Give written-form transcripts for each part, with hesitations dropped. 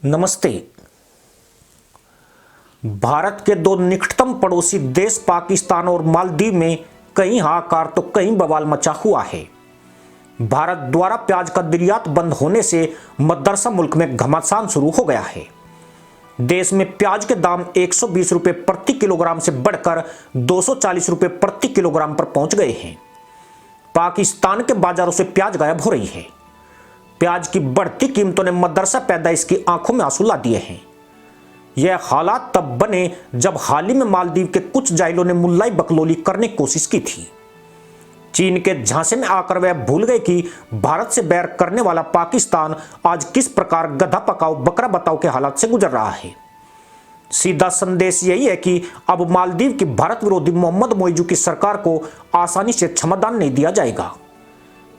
नमस्ते। भारत के दो निकटतम पड़ोसी देश पाकिस्तान और मालदीव में कहीं हाहाकार तो कहीं बवाल मचा हुआ है। भारत द्वारा प्याज का निर्यात बंद होने से मदरसा मुल्क में घमासान शुरू हो गया है। देश में प्याज के दाम 120 रुपये प्रति किलोग्राम से बढ़कर 240 रुपये प्रति किलोग्राम पर पहुंच गए हैं। पाकिस्तान के बाजारों से प्याज गायब हो रही है। प्याज की बढ़ती कीमतों ने मदरसा पैदाइश की आंखों में आंसू ला दिए हैं। यह हालात तब बने जब हाल ही में मालदीव के कुछ जाहिलों ने मुल्लाई बकलोली करने की कोशिश की थी। चीन के झांसे में आकर वह भूल गए कि भारत से बैर करने वाला पाकिस्तान आज किस प्रकार गधा पकाओ बकरा बताओ के हालात से गुजर रहा है। सीधा संदेश यही है कि अब मालदीव की भारत विरोधी मोहम्मद मोइजू की सरकार को आसानी से क्षमादान नहीं दिया जाएगा,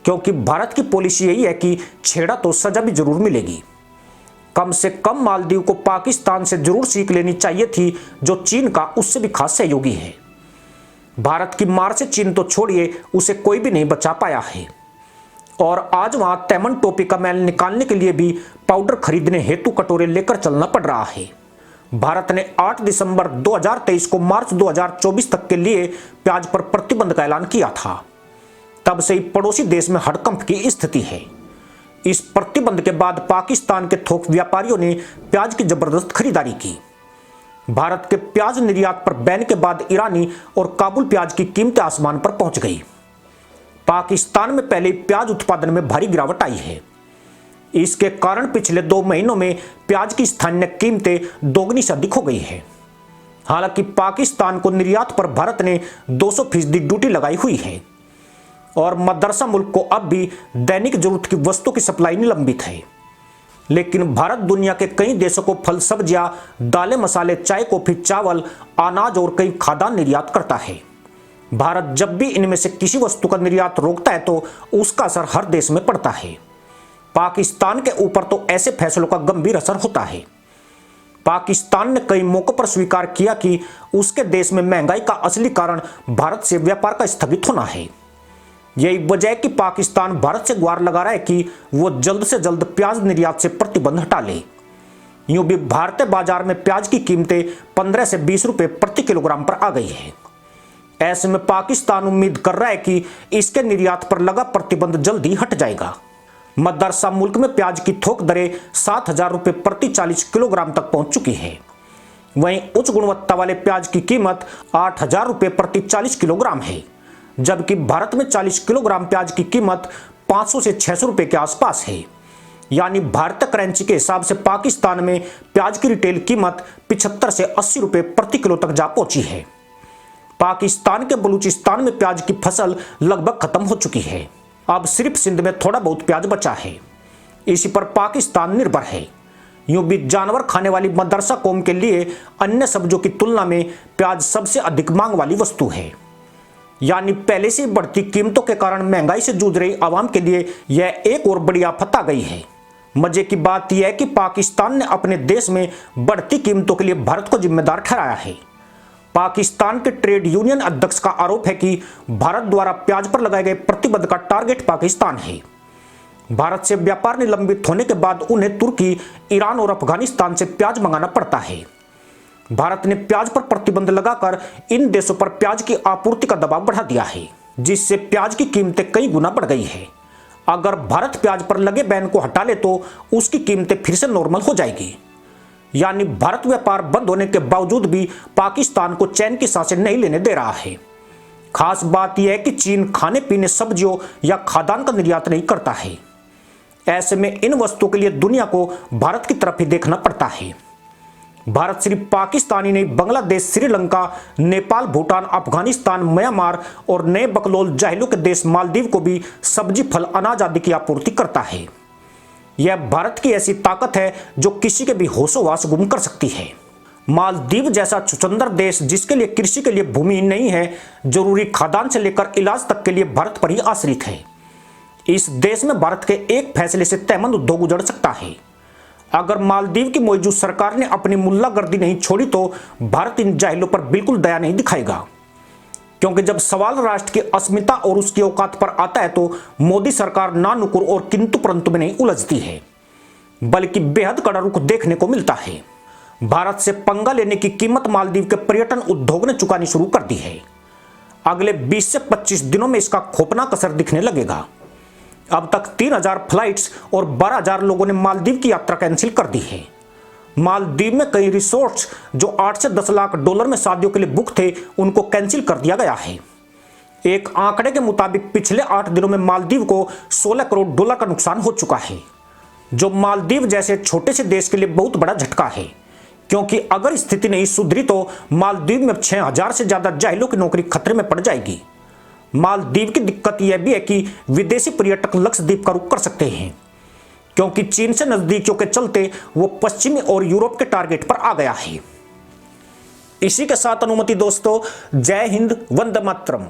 क्योंकि भारत की पॉलिसी यही है कि छेड़ा तो सजा भी जरूर मिलेगी। कम से कम मालदीव को पाकिस्तान से जरूर सीख लेनी चाहिए थी, जो चीन का उससे भी खास सहयोगी है। भारत की मार से चीन तो छोड़िए, उसे कोई भी नहीं बचा पाया है। और आज वहां तैमन टोपी का मैल निकालने के लिए भी पाउडर खरीदने हेतु कटोरे लेकर चलना पड़ रहा है। भारत ने 8 दिसंबर 2023 को मार्च 2024 तक के लिए प्याज पर प्रतिबंध का ऐलान किया था। तब से ही पड़ोसी देश में हड़कंप की स्थिति है। इस प्रतिबंध के बाद पाकिस्तान के थोक व्यापारियों ने प्याज की जबरदस्त खरीदारी की। भारत के प्याज निर्यात पर बैन के बाद ईरानी और काबुल प्याज की कीमतें आसमान पर पहुंच गई। पाकिस्तान में पहले प्याज उत्पादन में भारी गिरावट आई है। इसके कारण पिछले 2 महीनों में प्याज की स्थानीय कीमतें दोगुनी से अधिक हो गई है। हालांकि पाकिस्तान को निर्यात पर भारत ने 200% ड्यूटी लगाई हुई है और मदरसा मुल्क को अब भी दैनिक जरूरत की वस्तु की सप्लाई निलंबित है। लेकिन भारत दुनिया के कई देशों को फल सब्जियां, दालें, मसाले, चाय, कॉफी, चावल, अनाज और कई खाद्यान्न निर्यात करता है। भारत जब भी इनमें से किसी वस्तु का निर्यात रोकता है तो उसका असर हर देश में पड़ता है। पाकिस्तान के ऊपर तो ऐसे फैसलों का गंभीर असर होता है। पाकिस्तान ने कई मौकों पर स्वीकार किया कि उसके देश में महंगाई का असली कारण भारत से व्यापार का स्थगित होना है। यही वजह है कि पाकिस्तान भारत से गुहार लगा रहा है कि वो जल्द से जल्द प्याज निर्यात से प्रतिबंध हटा ले। यूं भी भारतीय बाजार में प्याज की कीमतें 15 से 20 रुपये प्रति किलोग्राम पर आ गई है। ऐसे में पाकिस्तान उम्मीद कर रहा है कि इसके निर्यात पर लगा प्रतिबंध जल्द ही हट जाएगा। मदरसा मुल्क में प्याज की थोक दरें 7,000 रुपये प्रति 40 किलोग्राम तक पहुंच चुकी है। वहीं उच्च गुणवत्ता वाले प्याज की कीमत 8,000 रुपये प्रति 40 किलोग्राम है, जबकि भारत में 40 किलोग्राम प्याज की कीमत 500 से 600 रुपये के आसपास है। यानी भारतीय करेंसी के हिसाब से पाकिस्तान में प्याज की रिटेल कीमत 75 से 80 रुपये प्रति किलो तक जा पहुंची है। पाकिस्तान के बलूचिस्तान में प्याज की फसल लगभग खत्म हो चुकी है। अब सिर्फ सिंध में थोड़ा बहुत प्याज बचा है। इसी पर पाकिस्तान निर्भर है। यूं भी जानवर खाने वाली मदरसा कौम के लिए अन्य सब्जियों की तुलना में प्याज सबसे अधिक मांग वाली वस्तु है। यानी पहले से बढ़ती कीमतों के कारण महंगाई से जूझ रही आवाम के लिए यह एक और बड़ी आफत आ गई है। मजे की बात यह है कि पाकिस्तान ने अपने देश में बढ़ती कीमतों के लिए भारत को जिम्मेदार ठहराया है। पाकिस्तान के ट्रेड यूनियन अध्यक्ष का आरोप है कि भारत द्वारा प्याज पर लगाए गए प्रतिबंध का टारगेट पाकिस्तान है। भारत से व्यापार निलंबित होने के बाद उन्हें तुर्की, ईरान और अफगानिस्तान से प्याज मंगाना पड़ता है। भारत ने प्याज पर प्रतिबंध लगाकर इन देशों पर प्याज की आपूर्ति का दबाव बढ़ा दिया है, जिससे प्याज की कीमतें कई गुना बढ़ गई है। अगर भारत प्याज पर लगे बैन को हटा ले तो उसकी कीमतें फिर से नॉर्मल हो जाएगी। यानी भारत व्यापार बंद होने के बावजूद भी पाकिस्तान को चैन की सांसें नहीं लेने दे रहा है। खास बात यह है कि चीन खाने पीने, सब्जियों या खाद्यान्न का निर्यात नहीं करता है। ऐसे में इन वस्तुओं के लिए दुनिया को भारत की तरफ ही देखना पड़ता है। भारत सिर्फ पाकिस्तान ही नहीं, बांग्लादेश, श्रीलंका, नेपाल, भूटान, अफगानिस्तान, म्यांमार और नए बकलोल जाहिलों के देश मालदीव को भी सब्जी, फल, अनाज आदि की आपूर्ति करता है। यह भारत की ऐसी ताकत है जो किसी के भी होशोवास गुम कर सकती है। मालदीव जैसा छुछंदर देश, जिसके लिए कृषि के लिए भूमि नहीं है, जरूरी खाद्यान्न से लेकर इलाज तक के लिए भारत पर ही आश्रित है। इस देश में भारत के एक फैसले से तैमन उद्योग उजड़ सकता है। अगर मालदीव की मौजूद सरकार ने अपनी मुल्लागर्दी नहीं छोड़ी तो भारत इन जाहिलों पर बिल्कुल दया नहीं दिखाएगा, क्योंकि जब सवाल राष्ट्र की अस्मिता और उसकी औकात पर आता है तो मोदी सरकार ना नुकुर और किंतु परंतु में नहीं उलझती है। बल्कि बेहद कड़ा रुख देखने को मिलता है। भारत से पंगा लेने की कीमत मालदीव के पर्यटन उद्योग ने चुकानी शुरू कर दी है। अगले 20 से 25 दिनों में इसका खोपना असर दिखने लगेगा। अब तक 3000 फ्लाइट्स और 12000 लोगों ने मालदीव की यात्रा कैंसिल कर दी है। मालदीव में कई रिसोर्ट्स जो 8 से 10 लाख डॉलर में शादियों के लिए बुक थे, उनको कैंसिल कर दिया गया है। एक आंकड़े के मुताबिक पिछले 8 दिनों में मालदीव को 16 करोड़ डॉलर का नुकसान हो चुका है, जो मालदीव जैसे छोटे से देश के लिए बहुत बड़ा झटका है, क्योंकि अगर स्थिति नहीं सुधरी तो मालदीव में 6000 से ज्यादा जाहिलों की नौकरी खतरे में पड़ जाएगी। मालदीव की दिक्कत यह भी है कि विदेशी पर्यटक लक्षद्वीप का रुख कर सकते हैं, क्योंकि चीन से नजदीकियों के चलते वो पश्चिमी और यूरोप के टारगेट पर आ गया है। इसी के साथ अनुमति दोस्तों, जय हिंद, वंदे मातरम।